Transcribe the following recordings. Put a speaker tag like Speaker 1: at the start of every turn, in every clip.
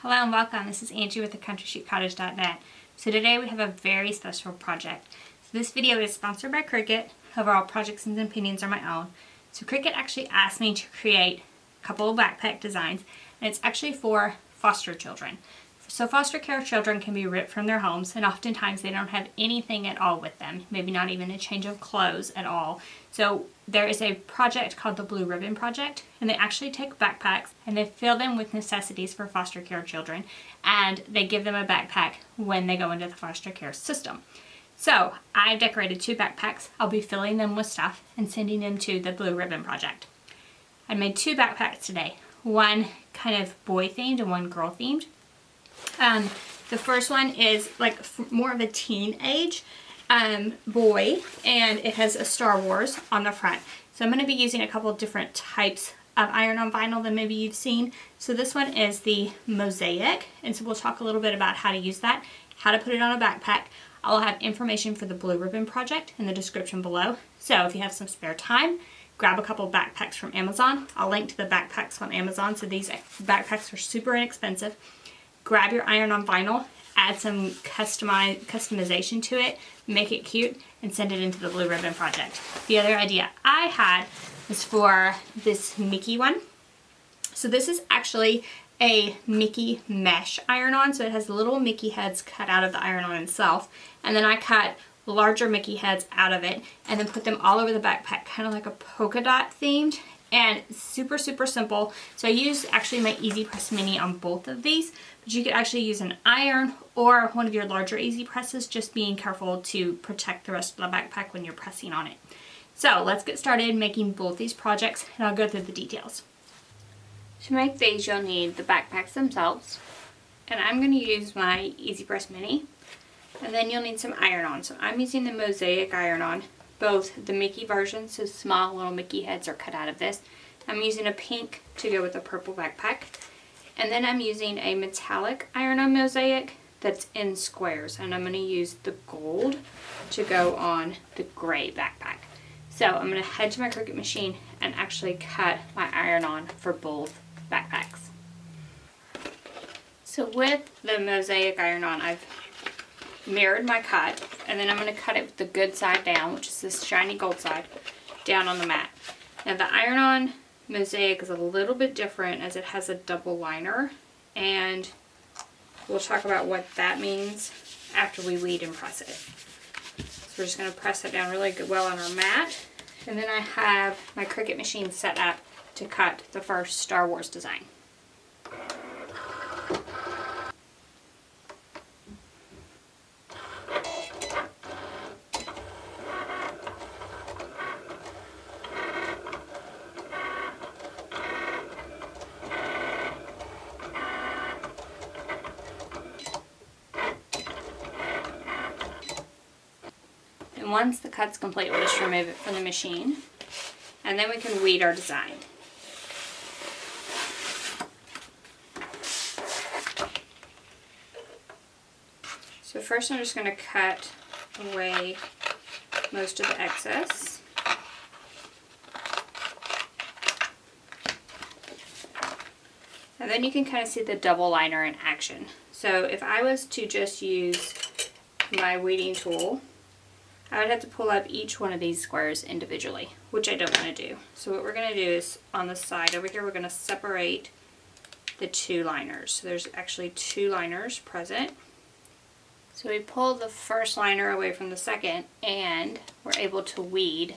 Speaker 1: Hello and welcome. This is Angie with thecountryshootcottage.net. So today we have a very special project. So this video is sponsored by Cricut. However, all projects and opinions are my own. So Cricut actually asked me to create a couple of backpack designs, and it's actually for foster children. So foster care children can be ripped from their homes, and oftentimes they don't have anything at all with them, maybe not even a change of clothes at all. So there is a project called the Blue Ribbon Project, and they actually take backpacks and they fill them with necessities for foster care children, and they give them a backpack when they go into the foster care system. So I've decorated 2 backpacks. I'll be filling them with stuff and sending them to the Blue Ribbon Project. I made 2 backpacks today, one kind of boy themed and one girl themed. The first one is like more of a teenage boy, and it has a Star Wars on the front. So I'm going to be using a couple of different types of iron-on vinyl than maybe you've seen. So this one is the Mosaic, and so we'll talk a little bit about how to use that, how to put it on a backpack. I'll have information for the Blue Ribbon Project in the description below. So if you have some spare time, grab a couple backpacks from Amazon. I'll link to the backpacks on Amazon. So these backpacks are super inexpensive. Grab your iron-on vinyl, add some customization to it, make it cute, and send it into the Blue Ribbon Project. The other idea I had was for this Mickey one. So this is actually a Mickey mesh iron-on, so it has little Mickey heads cut out of the iron-on itself, and then I cut larger Mickey heads out of it and then put them all over the backpack, kind of like a polka dot themed, and super simple. So I used actually my Easy Press Mini on both of these, but you could actually use an iron or one of your larger Easy Presses, just being careful to protect the rest of the backpack when you're pressing on it. So let's get started making both these projects, and I'll go through the details. To make these, you'll need the backpacks themselves, and I'm going to use my Easy Press Mini, and then you'll need some iron-on. So I'm using the Mosaic iron-on, both the Mickey version, so small little Mickey heads are cut out of this. I'm using a pink to go with a purple backpack, and then I'm using a metallic iron-on Mosaic that's in squares, and I'm going to use the gold to go on the gray backpack. So I'm going to head to my Cricut machine and actually cut my iron-on for both backpacks. So with the Mosaic iron-on, I've mirrored my cut, and then I'm going to cut it with the good side down, which is this shiny gold side, down on the mat. Now the iron-on Mosaic is a little bit different as it has a double liner, and we'll talk about what that means after we weed and press it. So we're just going to press it down really good, well on our mat, and then I have my Cricut machine set up to cut the first Star Wars design. And once the cut's complete, we'll just remove it from the machine, and then we can weed our design. So first I'm just going to cut away most of the excess. And then you can kind of see the double liner in action. So if I was to just use my weeding tool, I would have to pull up each one of these squares individually, which I don't want to do. So what we're going to do is on the side over here, we're going to separate the 2 liners. So there's actually 2 liners present. So we pull the first liner away from the second, and we're able to weed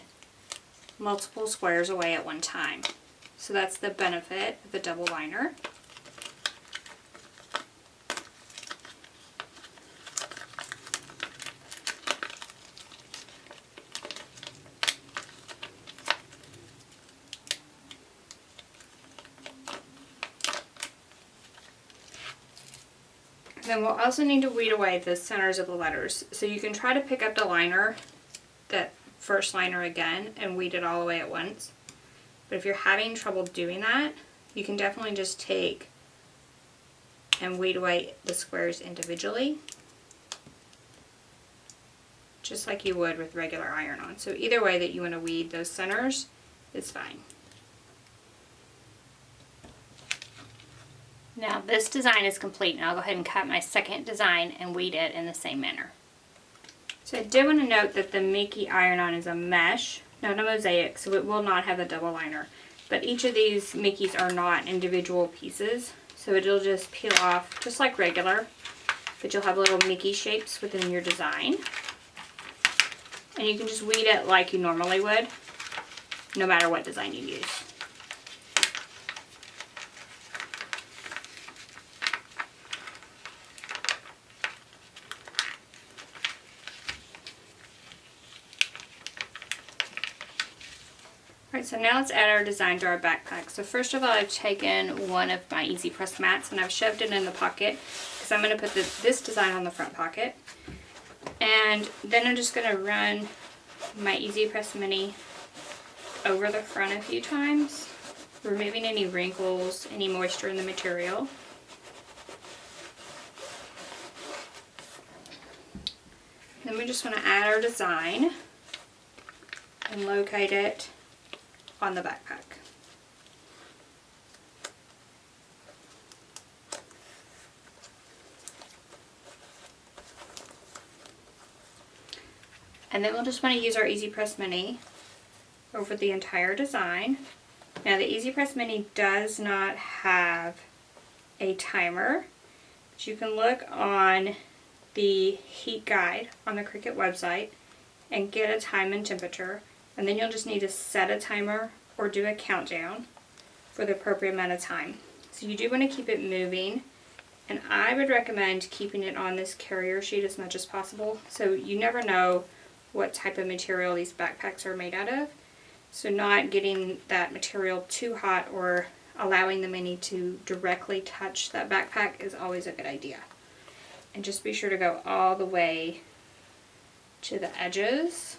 Speaker 1: multiple squares away at one time. So that's the benefit of the double liner. Then we'll also need to weed away the centers of the letters. So you can try to pick up the liner, that first liner again, and weed it all the way at once. But if you're having trouble doing that, you can definitely just take and weed away the squares individually, just like you would with regular iron-on. So either way that you want to weed those centers is fine. Now this design is complete, and I'll go ahead and cut my second design and weed it in the same manner. So I did want to note that the Mickey iron-on is a mesh, not a mosaic, so it will not have a double liner. But each of these Mickeys are not individual pieces, so it'll just peel off just like regular, but you'll have little Mickey shapes within your design. And you can just weed it like you normally would, no matter what design you use. Alright, so now let's add our design to our backpack. So first of all, I've taken one of my Easy Press mats and I've shoved it in the pocket because I'm going to put this design on the front pocket. And then I'm just going to run my Easy Press Mini over the front a few times, removing any wrinkles, any moisture in the material. Then we just want to add our design and locate it on the backpack. And then we'll just want to use our Easy Press Mini over the entire design. Now the Easy Press Mini does not have a timer, but you can look on the heat guide on the Cricut website and get a time and temperature. And then you'll just need to set a timer or do a countdown for the appropriate amount of time. So you do want to keep it moving, and I would recommend keeping it on this carrier sheet as much as possible. So you never know what type of material these backpacks are made out of. So not getting that material too hot or allowing the Mini to directly touch that backpack is always a good idea. And just be sure to go all the way to the edges.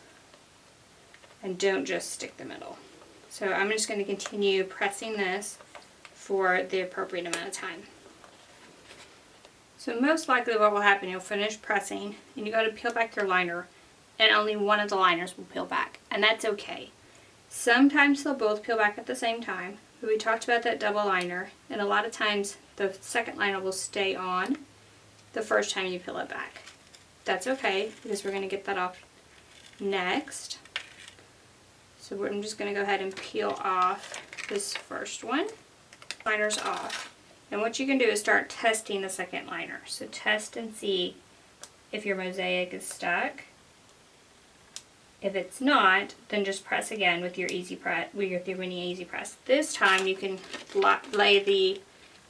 Speaker 1: And don't just stick the middle. So I'm just going to continue pressing this for the appropriate amount of time. So most likely what will happen, you'll finish pressing and you go to peel back your liner and only one of the liners will peel back. And that's okay. Sometimes they'll both peel back at the same time. But we talked about that double liner, and a lot of times the second liner will stay on the first time you peel it back. That's okay, because we're going to get that off next. So I'm just going to go ahead and peel off this first one. Liner's off. And what you can do is start testing the second liner. So test and see if your mosaic is stuck. If it's not, then just press again with your Easy Press, with your 3-Mini Easy Press. This time you can lay the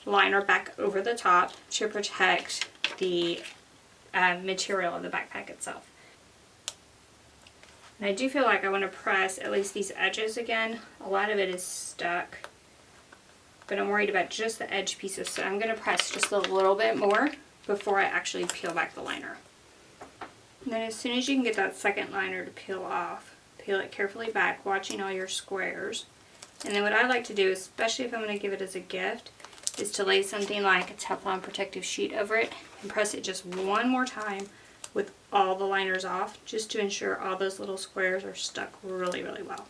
Speaker 1: liner back over the top to protect the material of the backpack itself. And I do feel like I want to press at least these edges again. A lot of it is stuck, but I'm worried about just the edge pieces, so I'm going to press just a little bit more before I actually peel back the liner. And then as soon as you can get that second liner to peel off, peel it carefully back, watching all your squares. And then what I like to do, especially if I'm going to give it as a gift, is to lay something like a Teflon protective sheet over it and press it just one more time with all the liners off, just to ensure all those little squares are stuck really, really well.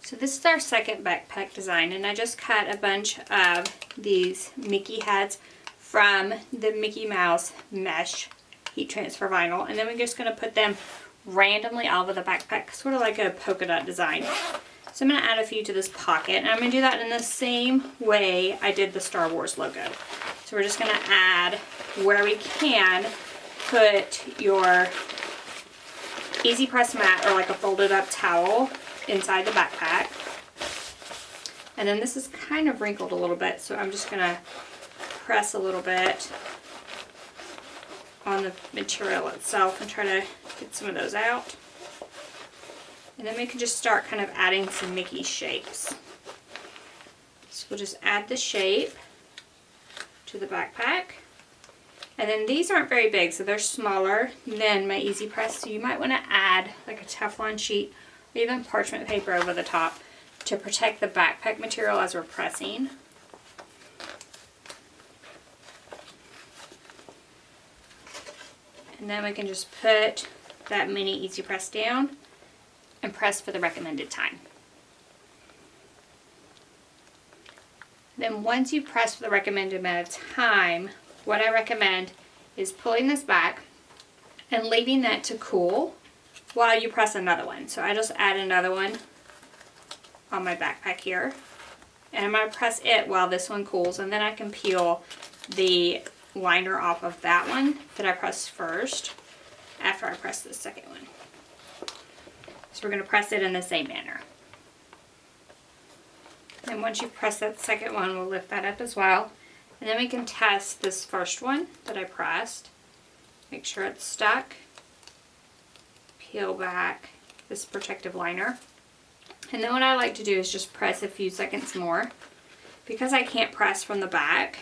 Speaker 1: So this is our second backpack design, and I just cut a bunch of these Mickey heads from the Mickey Mouse mesh heat transfer vinyl, and then we're just going to put them randomly all over the backpack, sort of like a polka dot design. So I'm going to add a few to this pocket, and I'm going to do that in the same way I did the Star Wars logo. So we're just going to add, where we can, put your Easy Press mat or like a folded up towel inside the backpack. And then this is kind of wrinkled a little bit, so I'm just going to press a little bit on the material itself and try to get some of those out. And then we can just start kind of adding some Mickey shapes. So we'll just add the shape to the backpack. And then these aren't very big, so they're smaller than my Easy Press, so you might want to add like a Teflon sheet or even parchment paper over the top to protect the backpack material as we're pressing. And then we can just put that mini Easy Press down and press for the recommended time. Then once you press for the recommended amount of time, what I recommend is pulling this back and leaving that to cool while you press another one. So I just add another one on my backpack here. And I'm going to press it while this one cools, and then I can peel the liner off of that one that I pressed first after I press the second one. So we're going to press it in the same manner. And once you press that second one, we'll lift that up as well. And then we can test this first one that I pressed. Make sure it's stuck. Peel back this protective liner. And then what I like to do is just press a few seconds more. Because I can't press from the back,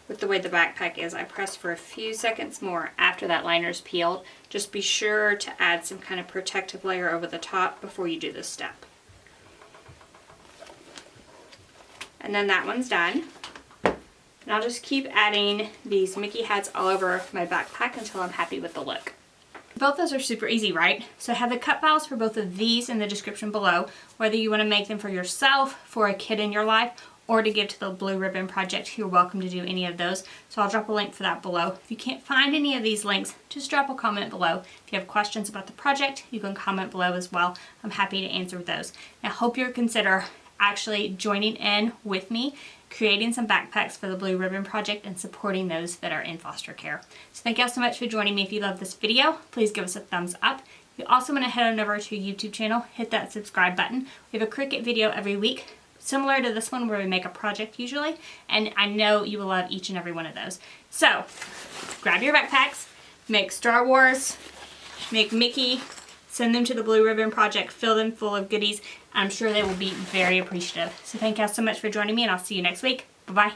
Speaker 1: with the way the backpack is, I press for a few seconds more after that liner is peeled. Just be sure to add some kind of protective layer over the top before you do this step. And then that one's done. And I'll just keep adding these Mickey hats all over my backpack until I'm happy with the look. Both those are super easy, right? So I have the cut files for both of these in the description below, whether you want to make them for yourself, for a kid in your life, or to give to the Blue Ribbon Project. You're welcome to do any of those. So I'll drop a link for that below. If you can't find any of these links, just drop a comment below. If you have questions about the project, you can comment below as well. I'm happy to answer those. I hope you'll consider actually joining in with me, creating some backpacks for the Blue Ribbon Project and supporting those that are in foster care. So thank you all so much for joining me. If you love this video, please give us a thumbs up. You also want to head on over to our YouTube channel, hit that subscribe button. We have a Cricut video every week, similar to this one where we make a project usually, and I know you will love each and every one of those. So grab your backpacks, make Star Wars, make Mickey, send them to the Blue Ribbon Project, fill them full of goodies. I'm sure they will be very appreciative. So thank you all so much for joining me, and I'll see you next week. Bye-bye.